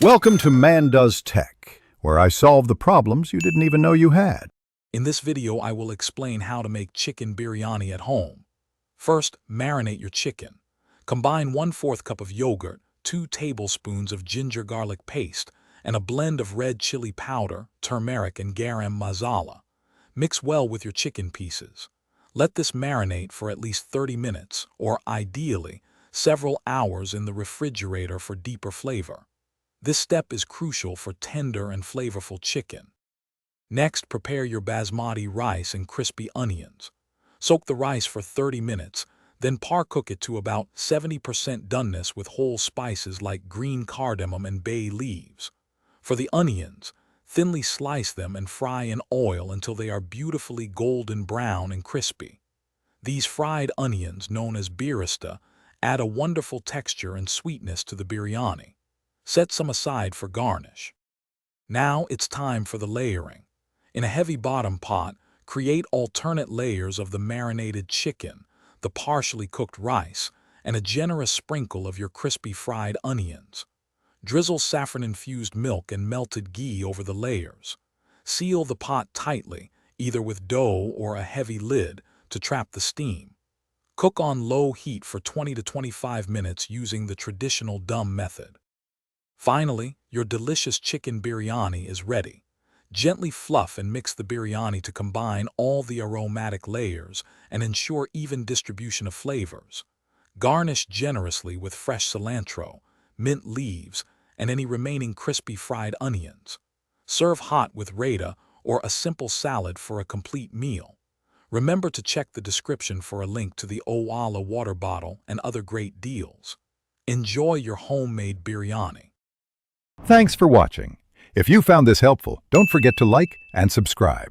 Welcome to Man Does Tech, where I solve the problems you didn't even know you had. In this video, I will explain how to make chicken biryani at home. First, marinate your chicken. Combine 1/4 cup of yogurt, 2 tablespoons of ginger garlic paste, and a blend of red chili powder, turmeric, and garam masala. Mix well with your chicken pieces. Let this marinate for at least 30 minutes, or ideally, several hours in the refrigerator for deeper flavor. This step is crucial for tender and flavorful chicken. Next, prepare your basmati rice and crispy onions. Soak the rice for 30 minutes, then par-cook it to about 70% doneness with whole spices like green cardamom and bay leaves. For the onions, thinly slice them and fry in oil until they are beautifully golden brown and crispy. These fried onions, known as birista, add a wonderful texture and sweetness to the biryani. Set some aside for garnish. Now it's time for the layering. In a heavy bottom pot, create alternate layers of the marinated chicken, the partially cooked rice, and a generous sprinkle of your crispy fried onions. Drizzle saffron-infused milk and melted ghee over the layers. Seal the pot tightly, either with dough or a heavy lid, to trap the steam. Cook on low heat for 20 to 25 minutes using the traditional dum method. Finally, your delicious chicken biryani is ready. Gently fluff and mix the biryani to combine all the aromatic layers and ensure even distribution of flavors. Garnish generously with fresh cilantro, mint leaves, and any remaining crispy fried onions. Serve hot with raita or a simple salad for a complete meal. Remember to check the description for a link to the Owala water bottle and other great deals. Enjoy your homemade biryani. Thanks for watching. If you found this helpful, don't forget to like and subscribe.